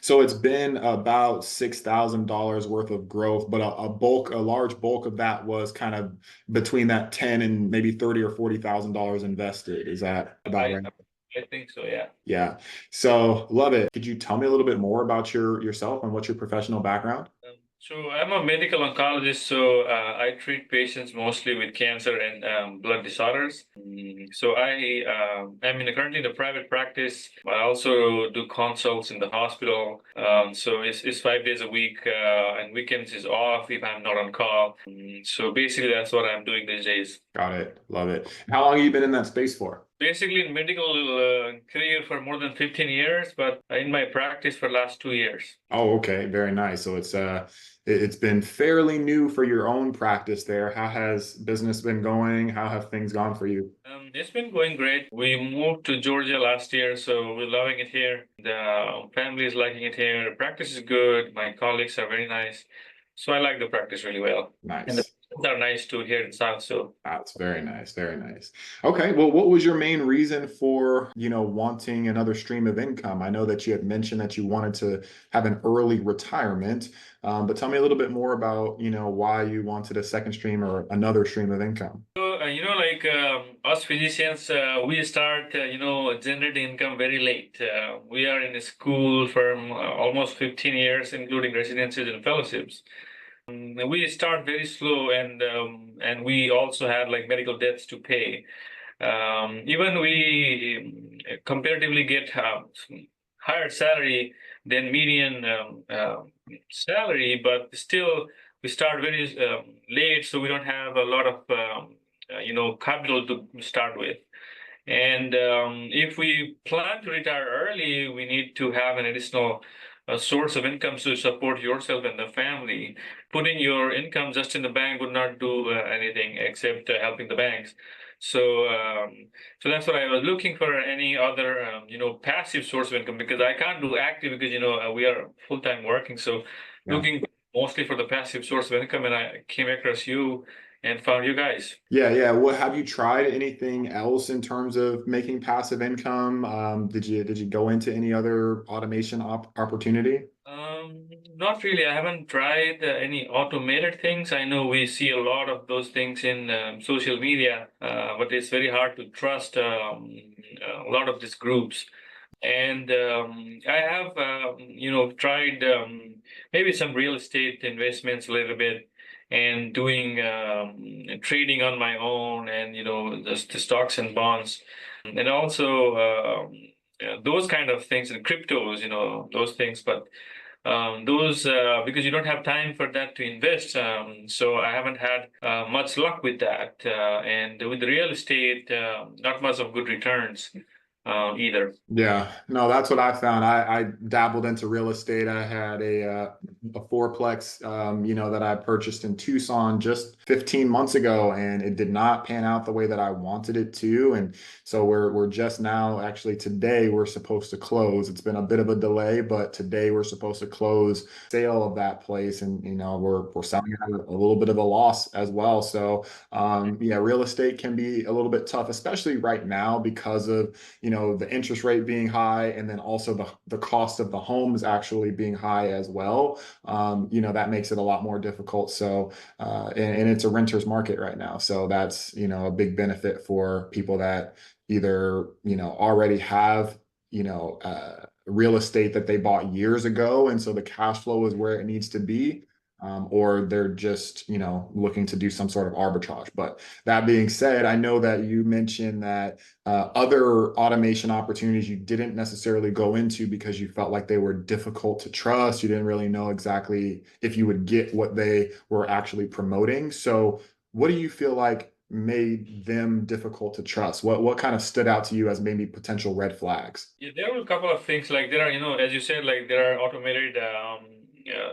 So it's been about $6,000 worth of growth, but a large bulk of that was kind of between that 10 and maybe 30 or $40,000 invested. Is that about I, right? I think so, yeah. Yeah. So love it. Could you tell me a little bit more about yourself and what's your professional background? So I'm a medical oncologist, so I treat patients mostly with cancer and blood disorders. So I'm currently in a private practice. I also do consults in the hospital. So it's 5 days a week, and weekends is off if I'm not on call. So basically, that's what I'm doing these days. Got it. Love it. How long have you been in that space for? Basically, in medical career for more than 15 years, but in my practice for last 2 years. Oh, okay. Very nice. So it's been fairly new for your own practice there. How has business been going? How have things gone for you? It's been going great. We moved to Georgia last year, so we're loving it here. The family is liking it here. The practice is good. My colleagues are very nice. So I like the practice really well. And the Nice. patients are nice too here in South. So That's very nice, very nice. Okay, well, what was your main reason for, wanting another stream of income? I know that you had mentioned that you wanted to have an early retirement, but tell me a little bit more about, why you wanted a second stream or another stream of income. like us physicians, we start, generating income very late. We are in a school for almost 15 years, including residencies and fellowships. We start very slow, and we also had like medical debts to pay. Even we comparatively get higher salary than median salary, but still we start very late, so we don't have a lot of capital to start with. And if we plan to retire early, we need to have an additional source of income to support yourself and the family. Putting your income just in the bank would not do anything except helping the banks. So, so that's what I was looking for. Any other, passive source of income, because I can't do active because we are full time working. So, Yeah. looking mostly for the passive source of income, and I came across you and found you guys. Yeah, yeah. What have you tried anything else in terms of making passive income? Did you go into any other automation opportunity? Not really. I haven't tried any automated things. I know we see a lot of those things in social media, but it's very hard to trust a lot of these groups. And I have, tried maybe some real estate investments a little bit and doing trading on my own and, the stocks and bonds. And also those kind of things and cryptos, those things. But those because you don't have time for that to invest. So I haven't had much luck with that. And with real estate, not much of good returns either. Yeah, no, that's what I found. I dabbled into real estate. I had a fourplex, that I purchased in Tucson just 15 months ago, and it did not pan out the way that I wanted it to. And so we're just now, actually today, we're supposed to close. It's been a bit of a delay, but today we're supposed to close sale of that place, and we're selling it at a little bit of a loss as well. So yeah, real estate can be a little bit tough, especially right now because of the interest rate being high, and then also the cost of the homes actually being high as well. That makes it a lot more difficult. So, and it's a renter's market right now. So that's, a big benefit for people that either, already have, real estate that they bought years ago. And so the cash flow is where it needs to be. Or they're just, looking to do some sort of arbitrage. But that being said, I know that you mentioned that other automation opportunities you didn't necessarily go into because you felt like they were difficult to trust. You didn't really know exactly if you would get what they were actually promoting. So, what do you feel like made them difficult to trust? What kind of stood out to you as maybe potential red flags? Yeah, there were a couple of things like there are, as you said, like there are automated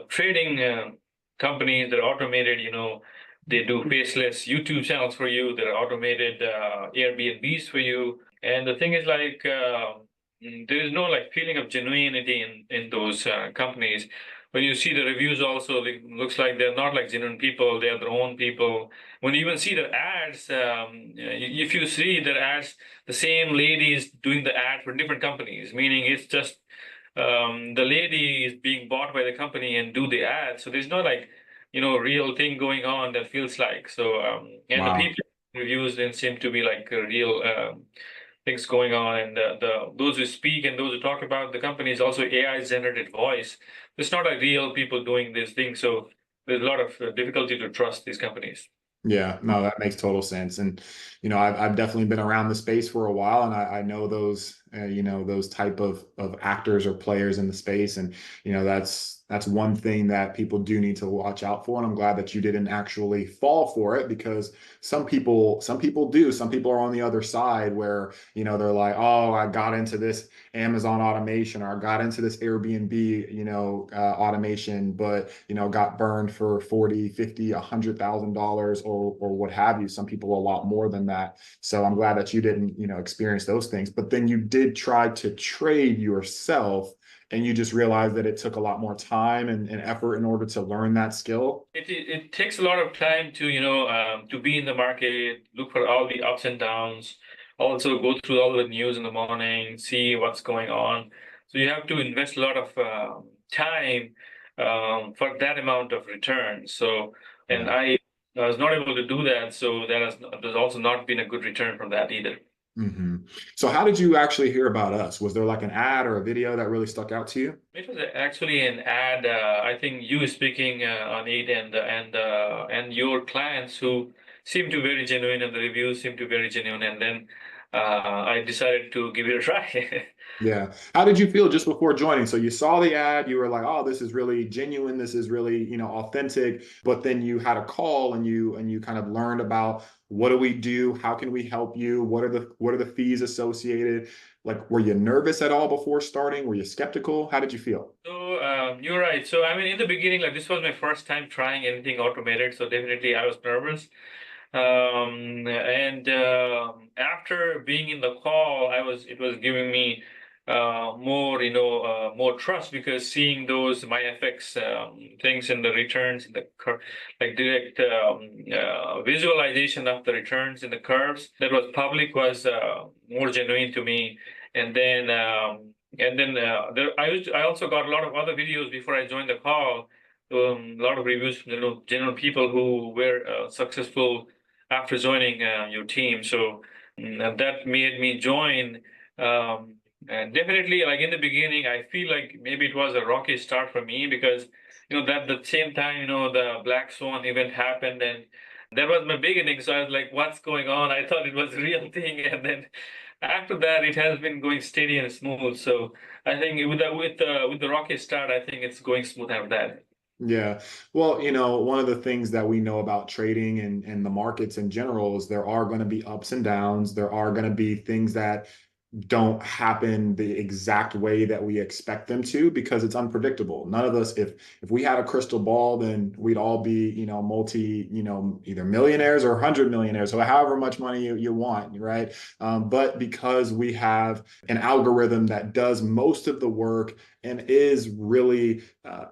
trading companies that are automated, they do faceless YouTube channels for you. There are automated Airbnbs for you. And the thing is like, there is no like feeling of genuinity in those companies. When you see the reviews also, it looks like they're not like genuine people. They are their own people. When you even see their ads, if you see their ads, the same ladies doing the ad for different companies, meaning it's just the lady is being bought by the company and do the ad. So there's no like, real thing going on that feels like. So, and the Wow. people reviews didn't seem to be like real things going on. And those who speak and those who talk about the company is also AI generated voice. It's not like real people doing this thing. So there's a lot of difficulty to trust these companies. Yeah, no, that makes total sense. And, I've definitely been around the space for a while, and I know those, those type of actors or players in the space. And, that's one thing that people do need to watch out for. And I'm glad that you didn't actually fall for it, because some people do. Some people are on the other side where, they're like, oh, I got into this Amazon automation, or I got into this Airbnb, automation, but, got burned for 40, 50, $100,000 or what have you. Some people a lot more than that. So I'm glad that you didn't, experience those things. But then you did try to trade yourself, and you just realized that it took a lot more time and effort in order to learn that skill. It takes a lot of time to to be in the market, look for all the ups and downs, also go through all the news in the morning, see what's going on. So you have to invest a lot of time for that amount of return. So and Yeah. I was not able to do that, so there's also not been a good return from that either. Hmm. So how did you actually hear about us? Was there like an ad or a video that really stuck out to you? It was actually an ad. I think you speaking on it, and your clients who seem to be very genuine, and the reviews seem to be very genuine. And then I decided to give it a try. Yeah. How did you feel just before joining? So you saw the ad, you were like, "Oh, this is really genuine. This is really, authentic." But then you had a call, and you kind of learned about, what do we do? How can we help you? What are the fees associated? Like, were you nervous at all before starting? Were you skeptical? How did you feel? So you're right. So I mean, in the beginning, like this was my first time trying anything automated, so definitely I was nervous. And after being in the call, it was giving me more, more trust, because seeing those my FX things in the returns, in the like direct visualization of the returns in the curves that was public was more genuine to me. And then I also got a lot of other videos before I joined the call. A lot of reviews from general people who were successful after joining your team. So that made me join. And definitely, like in the beginning, I feel like maybe it was a rocky start for me, because that the same time the Black Swan event happened, and that was my beginning. So I was like, "What's going on?" I thought it was a real thing, and then after that, it has been going steady and smooth. So I think with the rocky start, I think it's going smooth after that. Yeah. Well, one of the things that we know about trading and the markets in general is there are going to be ups and downs. There are going to be things that don't happen the exact way that we expect them to, because it's unpredictable. None of us, if we had a crystal ball, then we'd all be, multi, either millionaires or 100 millionaires, so however much money you want, right? But because we have an algorithm that does most of the work and is really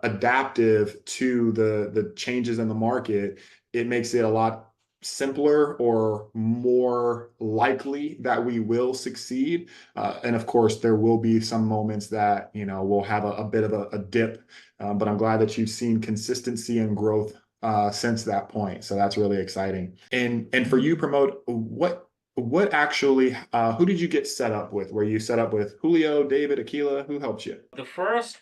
adaptive to the changes in the market, it makes it a lot simpler or more likely that we will succeed. And of course, there will be some moments that, we'll have a bit of a dip. But I'm glad that you've seen consistency and growth since that point. So that's really exciting. And for you, Pramod, what actually, who did you get set up with? Were you set up with Julio, David, Aquila? Who helped you? The first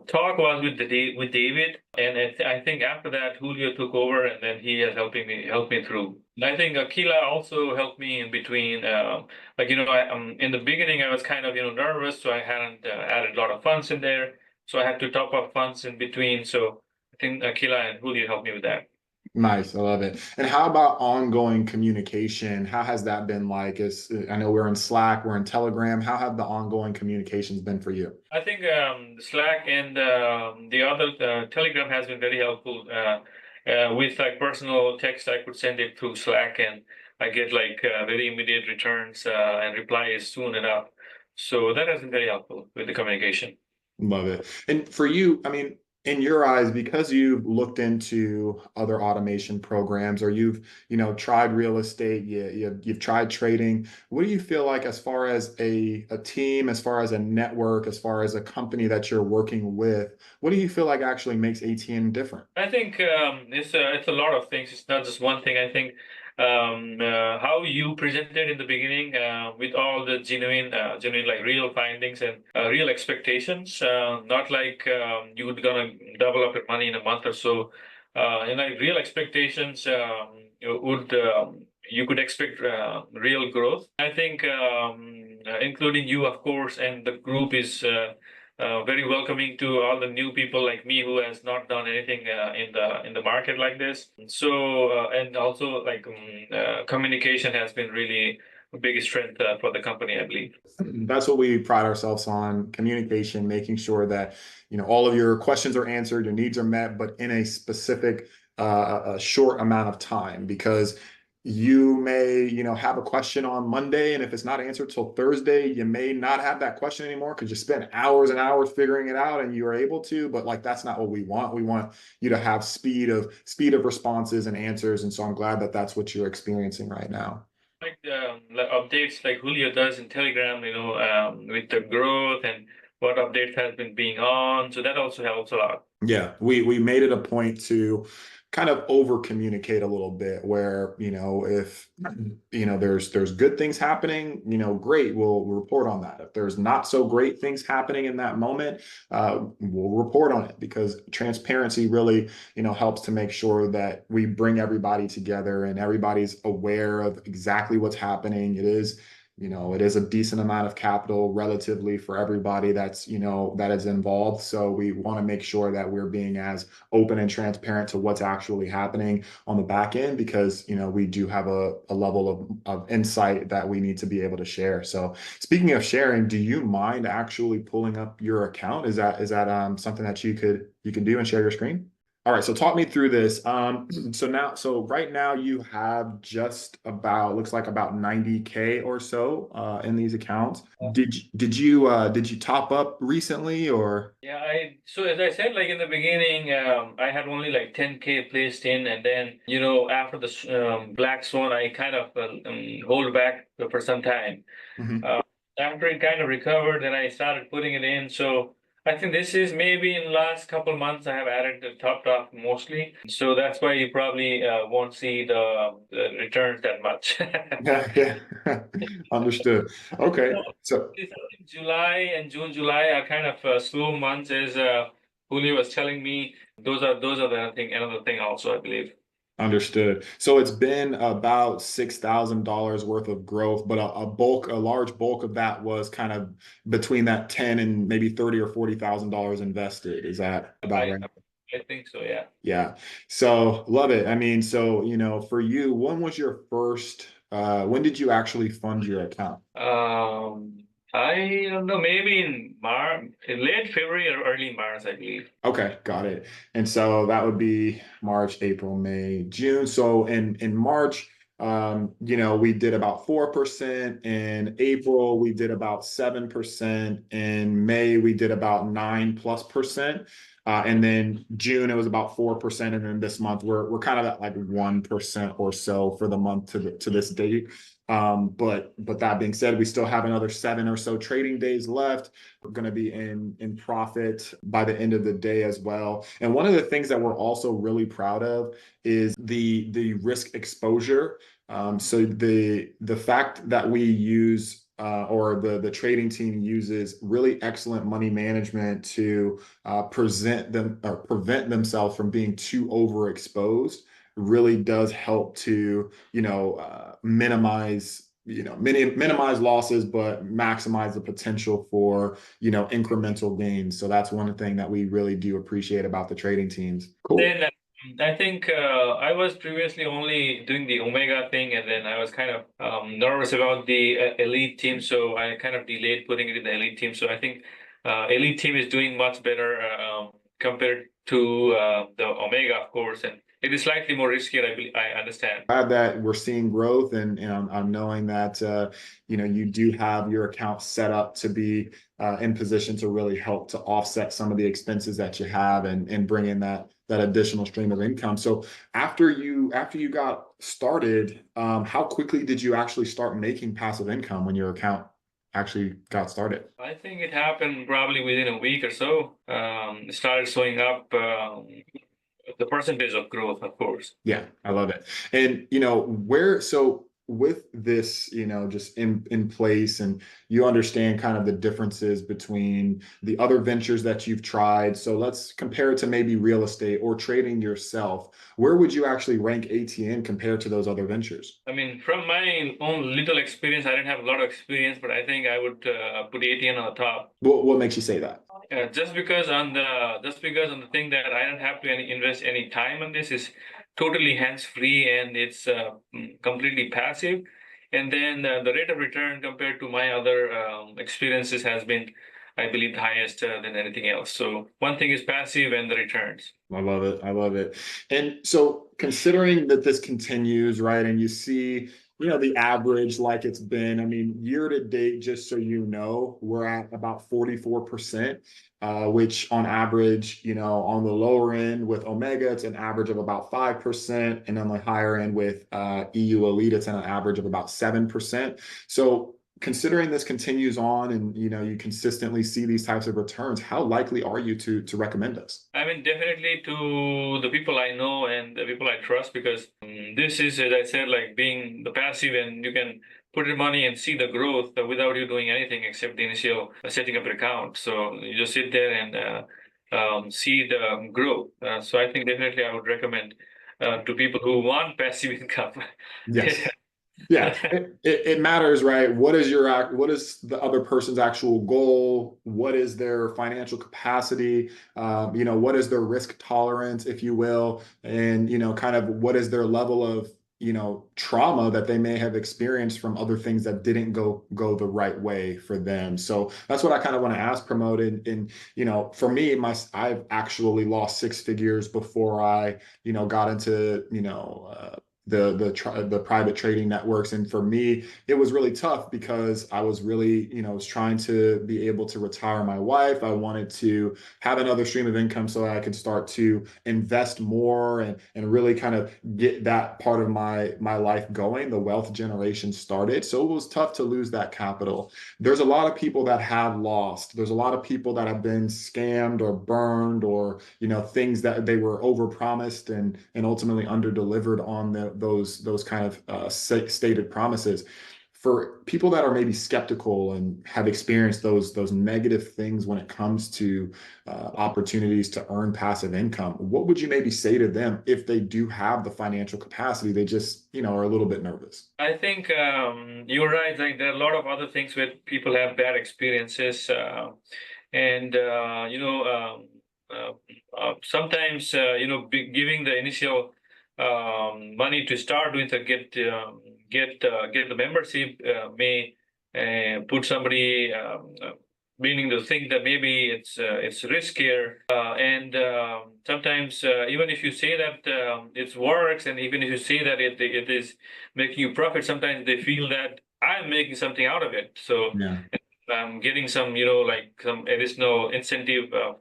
talk was with David, and I think after that Julio took over, and then he has helped me through. And I think Aquila also helped me in between. In the beginning I was kind of nervous, so I hadn't added a lot of funds in there, so I had to top up funds in between. So I think Aquila and Julio helped me with that. Nice, I love it. And how about ongoing communication? How has that been like? I know we're in Slack, we're in Telegram. How have the ongoing communications been for you? I think Slack and the other Telegram has been very helpful. With like personal text, I could send it through Slack, and I get like very immediate returns and replies soon enough. So that has been very helpful with the communication. Love it. And for you, I mean, In your eyes, because you've looked into other automation programs, or you've, tried real estate, you've tried trading, what do you feel like as far as a team, as far as a network, as far as a company that you're working with, what do you feel like actually makes ATN different? I think it's a lot of things. It's not just one thing. I think how you presented in the beginning with all the genuine like real findings and real expectations. Not like you would gonna double up your money in a month or so. And like real expectations, you could expect real growth. I think including you, of course, and the group is. Very welcoming to all the new people like me who has not done anything in the market like this. So and also like communication has been really a big strength for the company, I believe. That's what we pride ourselves on, communication, making sure that, all of your questions are answered, your needs are met, but in a specific, a short amount of time, because you may, have a question on Monday, and if it's not answered till Thursday, you may not have that question anymore because you spent hours and hours figuring it out and you were able to, but like, that's not what we want. We want you to have speed of responses and answers. And so I'm glad that that's what you're experiencing right now. Like updates like Julio does in Telegram, with the growth and what updates has been being on. So that also helps a lot. Yeah, we made it a point to kind of over communicate a little bit where, if there's good things happening, great, we'll report on that. If there's not so great things happening in that moment, we'll report on it, because transparency really, helps to make sure that we bring everybody together and everybody's aware of exactly what's happening. It is a decent amount of capital relatively for everybody that is involved. So we want to make sure that we're being as open and transparent to what's actually happening on the back end, because, we do have a level of insight that we need to be able to share. So speaking of sharing, do you mind actually pulling up your account? Is that something that you can do and share your screen? All right, so talk me through this. So right now you have just about, looks like about 90K or so in these accounts. Did you top up recently, or? Yeah, so as I said, like in the beginning, I had only like 10K placed in, and then after the Black Swan, I kind of hold back for some time. Mhm. Uh, After it kind of recovered, then I started putting it in. So I think this is maybe in the last couple months I have added the top off mostly. So that's why you probably won't see the returns that much. Yeah, yeah. Understood. Okay. So So I think July and June, July are kind of slow months, as Julio was telling me. Those are another thing also, I believe. understood. So it's been about $6,000 worth of growth, but a large bulk of that was kind of between that 10 and maybe 30 or $40,000 invested. Is that about I right? I think so, yeah. Yeah. So love it. I mean, so, for you, when did you actually fund your account? I don't know, maybe in March, in late February or early March, I believe. Okay, got it. And so that would be March, April, May, June. So in March, we did about 4%. In April, we did about 7%. In May, we did about 9+%. And then June, it was about 4%. And then this month, we're kind of at like 1% or so for the month to this date. But that being said, we still have another 7 or so trading days left. We're going to be in profit by the end of the day as well. And one of the things that we're also really proud of is the risk exposure. So the fact that we use or the trading team uses really excellent money management to present them or prevent themselves from being too overexposed really does help to minimize losses, but maximize the potential for incremental gains. So that's one thing that we really do appreciate about the trading teams. Cool. Then I think I was previously only doing the Omega thing, and then I was kind of nervous about the elite team, so I kind of delayed putting it in the elite team. So I think elite team is doing much better compared to the Omega, of course, and it is slightly more riskier. I understand. Glad that we're seeing growth, and I'm knowing that you do have your account set up to be in position to really help to offset some of the expenses that you have and bring in that additional stream of income. So after you got started, how quickly did you actually start making passive income when your account actually got started? I think it happened probably within a week or so. It started showing up, the percentage of growth, of course. Yeah, I love it. And so with this, just in place, and you understand kind of the differences between the other ventures that you've tried. So let's compare it to maybe real estate or trading yourself. Where would you actually rank ATN compared to those other ventures? I mean, from my own little experience, I didn't have a lot of experience, but I think I would put ATN on the top. What makes you say that? Just because on the thing that I don't have to invest any time on this is totally hands-free, and it's completely passive. And then the rate of return compared to my other experiences has been, I believe, the highest than anything else. So one thing is passive and the returns. I love it. I love it. And so considering that this continues, right, and you see, the average like it's been, I mean, year to date, just so you know, we're at about 44%, which on average, on the lower end with Omega, it's an average of about 5%. And on the higher end with EU Elite, it's an average of about 7%. So considering this continues on and you consistently see these types of returns, how likely are you to recommend us? I mean, definitely to the people I know and the people I trust, because this is, as I said, like being the passive, and you can put your money and see the growth without you doing anything except the initial setting up your account. So you just sit there and see the growth. So I think definitely I would recommend to people who want passive income. Yes. Yeah, it matters, right? What is the other person's actual goal? What is their financial capacity? What is their risk tolerance, if you will? And, kind of what is their level of, trauma that they may have experienced from other things that didn't go the right way for them. So that's what I kind of want to ask, Pramod. And for me, I've actually lost six figures before I, got into, the private trading networks. And for me, it was really tough because I was really, was trying to be able to retire my wife. I wanted to have another stream of income so that I could start to invest more and really kind of get that part of my life going. The wealth generation started. So it was tough to lose that capital. There's a lot of people that have lost. There's a lot of people that have been scammed or burned, or, things that they were overpromised and ultimately underdelivered on those kind of stated promises. For people that are maybe skeptical and have experienced those negative things when it comes to opportunities to earn passive income, what would you maybe say to them if they do have the financial capacity? They just, are a little bit nervous. I think you're right. Like there are a lot of other things where people have bad experiences, and sometimes giving the initial money to start with, get the membership may put somebody meaning to think that maybe it's riskier, and sometimes even if you say that it works, and even if you say that it is making you profit, sometimes they feel that I'm making something out of it. So Yeah. I'm getting some, like some additional incentive of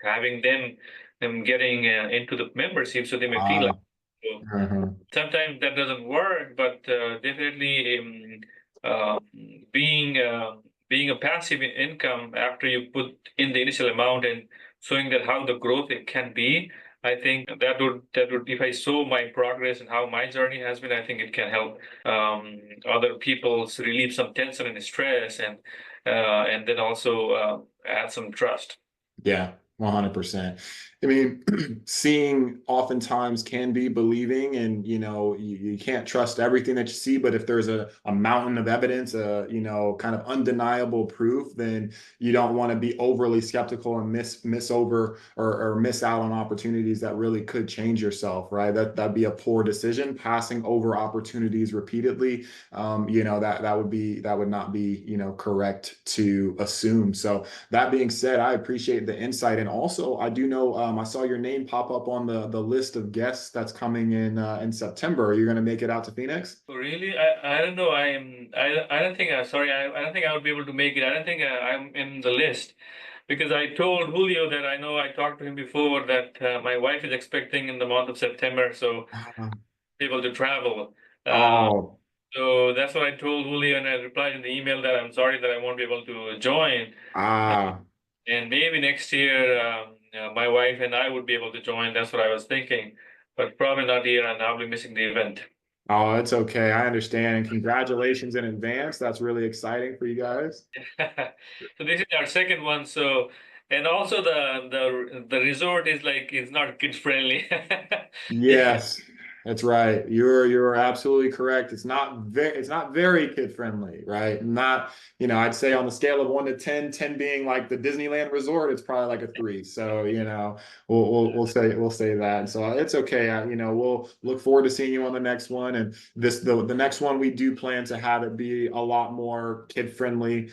having them getting into the membership, so they may feel like. So Uh-huh. sometimes that doesn't work, but definitely uh, being being a passive income after you put in the initial amount and showing that how the growth it can be. I think that would if I show my progress and how my journey has been, I think it can help other people relieve some tension and stress, and then also add some trust. Yeah, 100%. I mean, seeing oftentimes can be believing, and you can't trust everything that you see. But if there's a mountain of evidence, kind of undeniable proof, then you don't want to be overly skeptical and miss over or miss out on opportunities that really could change yourself, right? That'd be a poor decision. Passing over opportunities repeatedly, that would not be correct to assume. So that being said, I appreciate the insight And also, I do know I saw your name pop up on the list of guests that's coming in September. Are you going to make it out to Phoenix? So really, I don't know. I don't think. Sorry, I don't think I would be able to make it. I don't think I'm in the list because I told Julio that I know I talked to him before that my wife is expecting in the month of September, so Ah, able to travel. Uh, oh, so that's what I told Julio, and I replied in the email that I'm sorry that I won't be able to join. ah. And maybe next year, my wife and I would be able to join. That's what I was thinking, but probably not here, and I'll be missing the event. Oh, it's okay. I understand. And congratulations in advance. That's really exciting for you guys. So this is our second one. So, and also the resort is like it's not kid friendly. Yes, that's right. You're absolutely correct. It's not very kid friendly, right? Not, I'd say on the scale of 1 to 10, 10 being like the Disneyland resort, it's probably like a 3. So, we'll say that. So it's okay. We'll look forward to seeing you on the next one. And the next one we do plan to have it be a lot more kid friendly,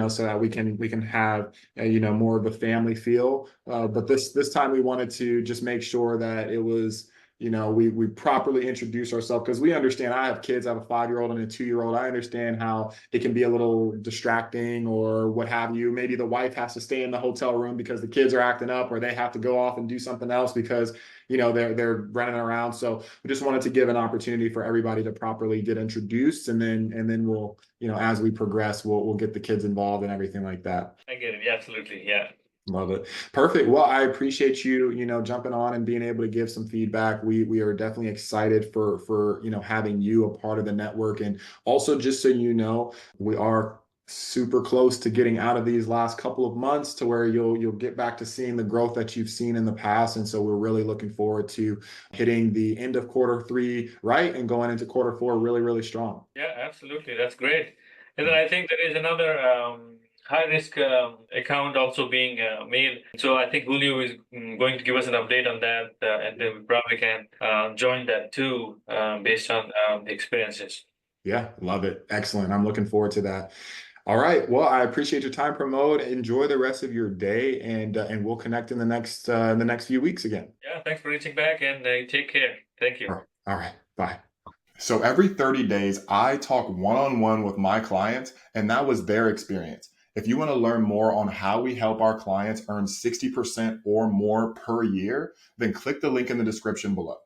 so that we can have more of a family feel. But this time we wanted to just make sure that it was we properly introduce ourselves because we understand. I have kids. I have a 5-year-old and a 2-year-old. I understand how it can be a little distracting or what have you. Maybe the wife has to stay in the hotel room because the kids are acting up, or they have to go off and do something else because they're running around. So we just wanted to give an opportunity for everybody to properly get introduced, and then we'll as we progress, we'll get the kids involved and everything like that. I get it. Yeah, absolutely. Yeah. Love it. Perfect. Well, I appreciate you, jumping on and being able to give some feedback. We are definitely excited for having you a part of the network. And also, just so you know, we are super close to getting out of these last couple of months to where you'll get back to seeing the growth that you've seen in the past. And so we're really looking forward to hitting the end of quarter 3 right and going into quarter 4 really, really strong. Yeah, absolutely. That's great. And then I think there is another high risk account also being made. So I think Julio is going to give us an update on that, and then we probably can join that too, based on the experiences. Yeah, love it. Excellent. I'm looking forward to that. All right. Well, I appreciate your time, Pramod. Enjoy the rest of your day, and we'll connect in the next few weeks again. Yeah, thanks for reaching back, and take care. Thank you. All right. All right. Bye. So every 30 days, I talk one-on-one with my clients, and that was their experience. If you want to learn more on how we help our clients earn 60% or more per year, then click the link in the description below.